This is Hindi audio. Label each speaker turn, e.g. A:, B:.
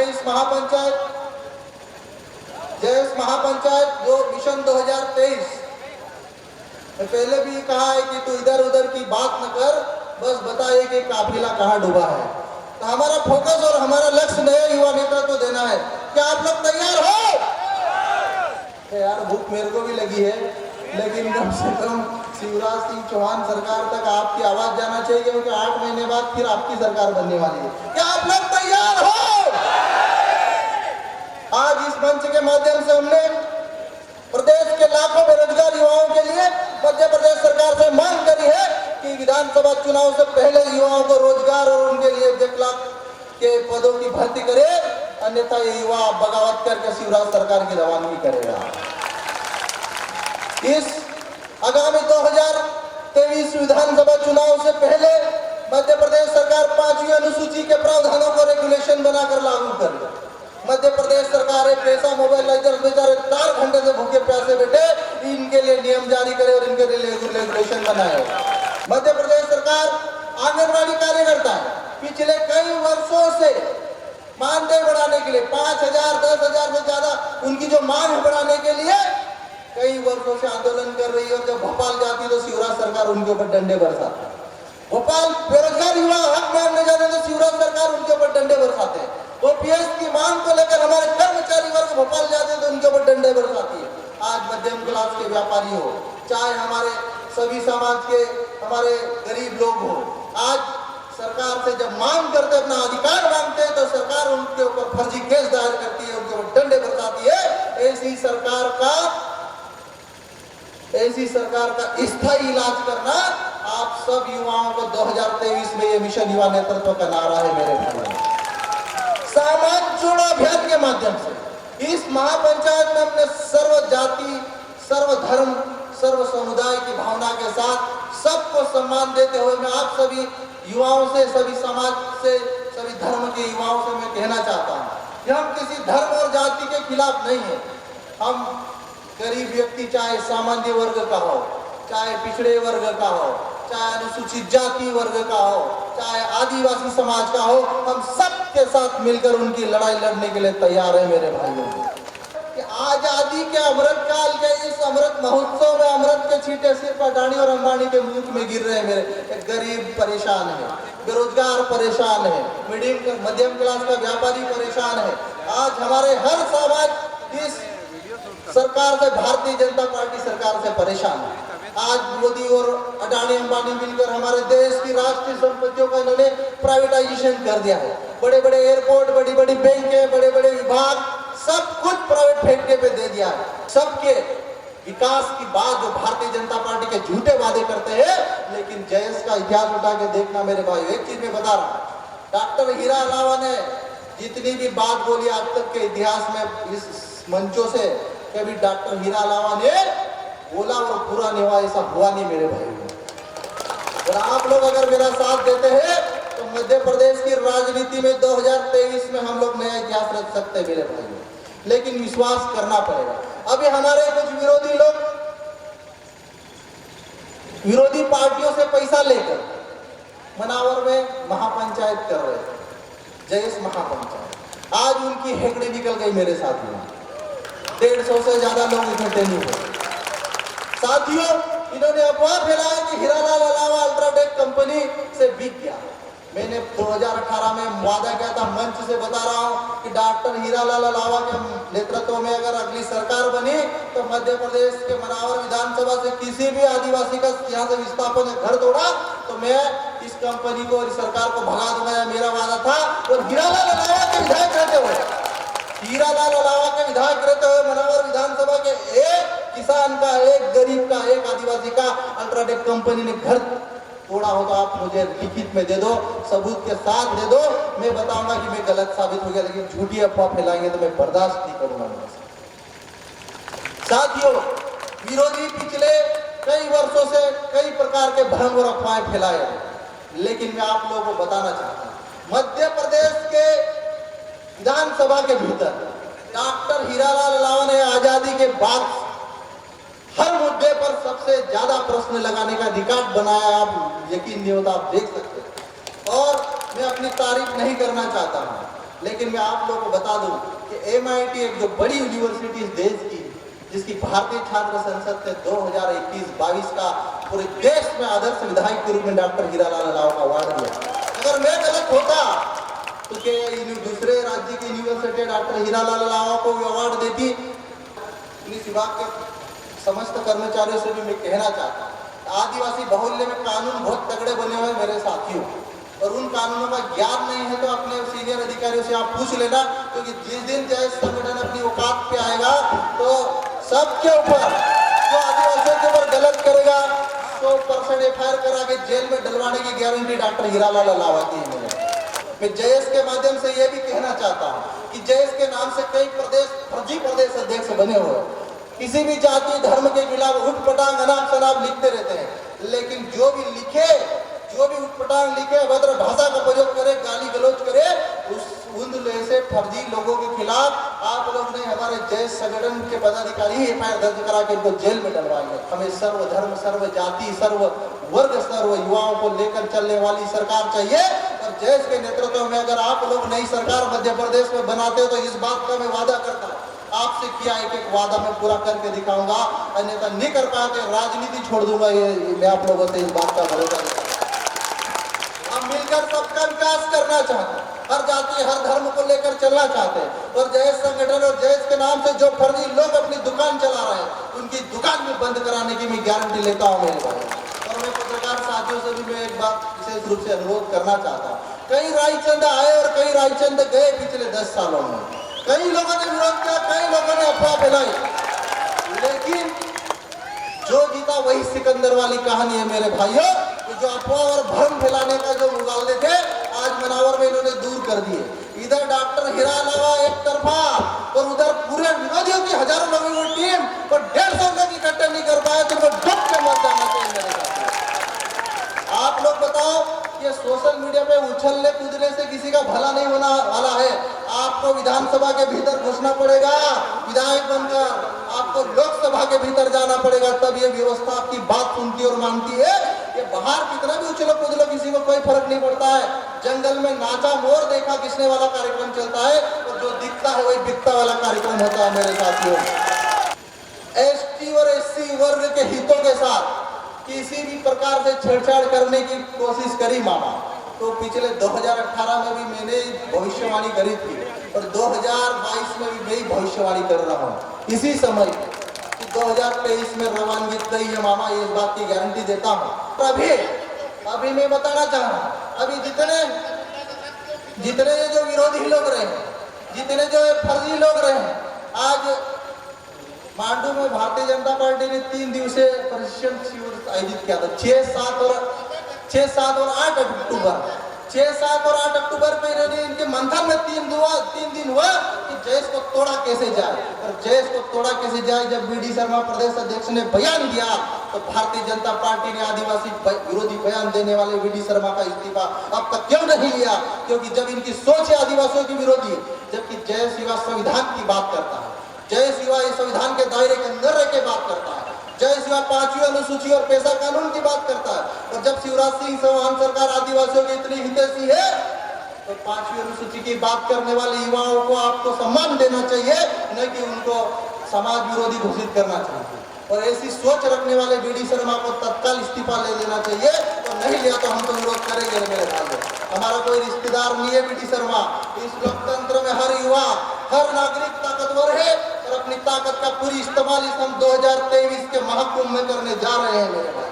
A: के इस महापंचायत जो मिशन 2023 पहले भी कहा है कि तू इधर उधर की बात न कर, बस बताइए कि काफिला कहाँ डूबा है। तो हमारा फोकस और हमारा लक्ष्य नया युवा नेतृत्व देना है। क्या आप लोग तैयार हो? यार भूख मेरे को भी लगी है, लेकिन कम से कम शिवराज सिंह चौहान सरकार तक आपकी आवाज जाना चाहिए, क्योंकि 8 महीने बाद फिर आपकी सरकार बनने वाली है। क्या आप लोग तैयार हो? आज इस मंच के माध्यम से हमने प्रदेश के लाखों बेरोजगार युवाओं के लिए मध्य प्रदेश सरकार से मांग करी है कि विधानसभा चुनाव से पहले युवाओं को रोजगार और उनके लिए 1 लाख के पदों की भर्ती करे, अन्यथा ये युवा बगावत करके शिवराज सरकार की रवानगी करेगा। इस आगामी 2023 विधानसभा चुनाव से पहले मध्य प्रदेश सरकार 5वीं अनुसूची के प्रावधानों को रेगुलेशन बनाकर लागू करे। मध्य प्रदेश सरकार एक पैसा मोबाइलाइजर बेचारे 4 घंटे से भूखे प्यासे बैठे, इनके लिए नियम जारी करे और इनके लिए रेगुलेशन बनाए। मध्य प्रदेश सरकार आंगनबाड़ी कार्यकर्ता पिछले कई वर्षों से मानदेय बढ़ाने के लिए 5,000 10,000 से ज्यादा उनकी जो मांग है बढ़ाने के लिए कई वर्षों से आंदोलन कर रही है। और जब भोपाल जाती तो शिवराज सरकार उनके ऊपर डंडे बरसाती। भोपाल बेरोजगार युवा हक मांगने जाते तो शिवराज सरकार उनके ऊपर डंडे बरसाते हैं। ओपीएस की मांग को लेकर हमारे कर्मचारी वर्ग भोपाल जाते तो उनके ऊपर डंडे बरसाती है। आज मध्यम क्लास के व्यापारी हो, चाहे हमारे सभी समाज के हमारे गरीब लोग हो, आज सरकार से जब मांग करते अपना अधिकार मांगते हैं तो सरकार उनके ऊपर फर्जी केस दायर करती है, उनके ऊपर डंडे बरसाती है। ऐसी सरकार का स्थायी इलाज करना आप सब युवाओं को 2023 में ये मिशन युवा नेतृत्व का नारा है। मेरे भाई, समाज जोड़ो अभियान के माध्यम से इस महापंचायत में हमने सर्व जाति, सर्व धर्म, सर्व समुदाय की भावना के साथ सबको सम्मान देते हुए मैं आप सभी युवाओं से, सभी समाज से, सभी धर्म के युवाओं से मैं कहना चाहता हूँ कि हम किसी धर्म और जाति के खिलाफ नहीं है। हम गरीब व्यक्ति, चाहे सामान्य वर्ग का हो, चाहे पिछड़े वर्ग का हो, चाहे अनुसूचित जाति वर्ग का हो, चाहे आदिवासी समाज का हो, हम सबके साथ मिलकर उनकी लड़ाई लड़ने के लिए तैयार है। मेरे भाइयों, कि आजादी के अमृत काल के इस अमृत महोत्सव में अमृत के छींटे सिर्फ अडानी और अंबानी के मुंह में गिर रहे हैं। मेरे गरीब परेशान है, बेरोजगार परेशान है, मध्यम क्लास का व्यापारी परेशान है। आज हमारे हर समाज इस सरकार से, भारतीय जनता पार्टी सरकार से परेशान है। आज मोदी और अडानी अंबानी मिलकर हमारे देश की राष्ट्रीय संपत्तियों का इन्होंने प्राइवेटाइजेशन कर दिया है। बड़े बड़े एयरपोर्ट, बड़ी बड़ी बैंकें, बड़े बड़े विभाग, सब कुछ प्राइवेट ठेके पे दे दिया है। सबके विकास की बात जो भारतीय जनता पार्टी के झूठे वादे करते हैं, लेकिन जयस का इतिहास उठा के देखना मेरे भाई। एक चीज मैं बता रहा हूँ, डॉक्टर हीरा अलावा ने जितनी भी बात बोली आज तक के इतिहास में इस मंचों से, कभी डॉक्टर हीरा अलावा ने बोला और पूरा नहीं हुआ, ऐसा हुआ नहीं मेरे भाई। और आप लोग अगर मेरा साथ देते हैं तो मध्य प्रदेश की राजनीति में 2023 में हम लोग नया इतिहास रच सकते हैं मेरे भाई, लेकिन विश्वास करना पड़ेगा। अभी हमारे कुछ विरोधी लोग विरोधी पार्टियों से पैसा लेकर मनावर में महापंचायत कर रहे थे, जयेश महापंचायत। आज उनकी हेकड़ी निकल गई मेरे साथियों, 150 से ज्यादा लोग इकट्ठे नहीं हुए। साथियों, इन्होंने अफवाह फैलाया कि हीरालाल अलावा अल्ट्राटेक कंपनी से बिक गया। मैंने 2018 में वादा किया था, मंच से बता रहा हूं कि डॉक्टर हीरालाल अलावा के नेतृत्व में अगर अगली सरकार बनी तो मध्य प्रदेश के मनावर विधानसभा से किसी भी आदिवासी का यहाँ से विस्थापन घर तोड़ा तो मैं इस कंपनी को और इस सरकार को भगा दूंगा, यह मेरा वादा था। और हीरालाल अलावा के विधायक रहते हुए मनावर विधानसभा के एक किसान का, एक गरीब का, एक आदिवासी का अल्ट्राटेक कंपनी ने घर तोड़ा हो तो आप मुझे लिखित में दे दो, सबूत के साथ दे दो। मैं बताऊंगा कि मैं गलत साबित हो गया, लेकिन झूठी अफवाह फैलाएंगे तो मैं बर्दाश्त नहीं करूंगा। साथियों, विरोधी पिछले कई वर्षों से कई प्रकार के भ्रम और अफवाहें फैलाए, लेकिन मैं आप लोगों को बताना चाहता हूं, मध्य प्रदेश के विधानसभा के भीतर डॉक्टर हीरालाल अलावा ने आजादी के बाद हर मुद्दे पर सबसे ज्यादा प्रश्न लगाने का अधिकार बनाया। आप यकीन नहीं होता, आप देख सकते हैं। और मैं अपनी तारीफ नहीं करना चाहता हूं, लेकिन मैं आप लोगों को बता दूं कि MIT एक जो बड़ी यूनिवर्सिटी इस देश की, जिसकी भारतीय छात्र संसद ने 2021-22 का पूरे देश में आदर्श विधायक के रूप में डॉक्टर हीरालाल राव का अवार्ड दिया। अगर मैं गलत होता तो क्या दूसरे राज्य की यूनिवर्सिटी डॉक्टर हीरालाल राव को भी अवार्ड देती? पुलिस विभाग के समस्त कर्मचारियों से भी मैं कहना चाहता हूँ, आदिवासी बाहुल्य में कानून बहुत तगड़े बने हुए मेरे साथियों, और उन कानूनों का ज्ञान नहीं है तो अपने सीनियर अधिकारियों से आप पूछ लेना, क्योंकि जिस दिन जय संगठन अपनी औकात पे आएगा तो सबके ऊपर, जो आदिवासियों के ऊपर गलत करेगा 100% FIR करा के जेल में डलवाने की गारंटी डॉक्टर हीरालाल लावा की है। मैं जयेश के माध्यम से यह भी कहना चाहता हूँ कि जयेश के नाम से कई प्रदेश फर्जी प्रदेश अध्यक्ष बने हुए, किसी भी जाति धर्म के खिलाफ उठपटांग अनाप शनाप लिखते रहते हैं, लेकिन जो भी उठपटांग लिखे, अभद्र भाषा का प्रयोग करे, गाली गलौज करे, उन ऐसे फर्जी लोगों के खिलाफ आप लोग ने, हमारे जयेश संगठन के पदाधिकारी FIR दर्ज करा के इनको जेल में डलवाएंगे। हमें सर्व धर्म, सर्व जाति, सर्व वर्ग, सर्व युवाओं को लेकर चलने वाली सरकार चाहिए, और जयेश के नेतृत्व में अगर आप लोग नई सरकार मध्य प्रदेश में बनाते हो तो इस बात का मैं वादा करता हूँ, आपसे किया एक वादा मैं पूरा करके दिखाऊंगा, अन्यथा नहीं कर पाते राजनीति छोड़ दूंगा। ये मैं आप लोगों से इस बात का भरोसा देता हूं। हम मिलकर सबका विकास करना चाहते हैं, हर जाति हर धर्म को लेकर चलना चाहते हैं, और जयेश संगठन और जयेश के नाम से जो फर्जी लोग अपनी दुकान चला रहे हैं, उनकी दुकान भी बंद कराने की मैं गारंटी लेता हूँ मेरे भाई। और मैं पत्रकार साथियों से भी मैं एक बात विशेष रूप से अनुरोध करना चाहता हूँ, कई रायचंद आए और कई रायचंद गए पिछले 10 सालों में, कई लोगों ने विरोध किया, कई लोगों ने अफवाह फैलाई, लेकिन जो जीता वही सिकंदर वाली कहानी है मेरे भाइयों। जो अफवाह और भ्रम फैलाने का जो मुकाबले थे, आज मनावर में इन्होंने दूर कर दिए। इधर डॉक्टर हीरालाल एक तरफा और उधर पूरे विरोधियों की हजारों लोगों की टीम और 150 लोग इकट्ठे नहीं कर पाए, तो उनको डुब के मर जाना चाहिए मेरे साथ। आप लोग बताओ, ये सोशल मीडिया पे उछलने कूदने से किसी का भला नहीं होना वाला है। आपको विधानसभा के भीतर घुसना पड़ेगा, विधायक बनकर आपको लोकसभा के भीतर जाना पड़ेगा, तब ये व्यवस्था आपकी बात सुनती और मानती है। ये बाहर कितना भी उछलो कूदलो किसी को कोई फर्क नहीं पड़ता है। जंगल में नाचा मोर देखा किसने वाला कार्यक्रम चलता है, और जो दिखता है वही बिकता वाला कार्यक्रम होता है मेरे साथियों। ST और SC वर्ग के हितों के साथ किसी भी प्रकार से छेड़छाड़ करने की कोशिश करी मामा, तो पिछले 2018 में भी मैंने भविष्यवाणी करी थी, और 2022 में भी मैं भविष्यवाणी कर रहा हूँ इसी समय कि 2023 में रवानगी तय है मामा, ये इस बात की गारंटी देता हूँ। अभी मैं बताना चाह रहा हूँ, अभी जितने जो विरोधी लोग रहे, जितने जो फर्जी लोग रहे, आज मांडू में भारतीय जनता पार्टी ने 3 दिवसीय प्रशिक्षण शिविर आयोजित किया था। 6, 7 और 8 अक्टूबर 6, 7 और 8 अक्टूबर में इन्होंने इनके मंथन में 3 दिन हुआ कि जयेश को तोड़ा कैसे जाए, और जयेश को तोड़ा कैसे जाए। जब BD शर्मा प्रदेश अध्यक्ष ने बयान दिया तो भारतीय जनता पार्टी ने आदिवासी विरोधी बयान देने वाले BD शर्मा का इस्तीफा अब तक क्यों नहीं लिया? क्योंकि जब इनकी सोच है आदिवासियों की विरोधी, जबकि जयेश युवा संविधान की बात करता है, जयेश युवा इस संविधान के दायरे के अंदर रह के बात करता है, जयेश युवा 5वीं अनुसूची और पेशा कानून की बात करता है। और जब शिवराज सिंह चौहान सरकार आदिवासियों की इतनी हितैषी है, तो 5वीं अनुसूची की बात करने वाले युवाओं को आपको सम्मान देना चाहिए, न कि उनको समाज विरोधी घोषित करना चाहिए। और ऐसी सोच रखने वाले BD शर्मा को तत्काल इस्तीफा ले लेना चाहिए, और नहीं लिया तो हम तो विरोध करेंगे मेरे भाइयों। हमारा कोई रिश्तेदार नहीं है BD शर्मा। इस लोकतंत्र में हर युवा, हर नागरिक ताकतवर है, और अपनी ताकत का पूरी इस्तेमाल इस हम 2023 के महाकुंभ में करने जा रहे हैं मेरे भाई।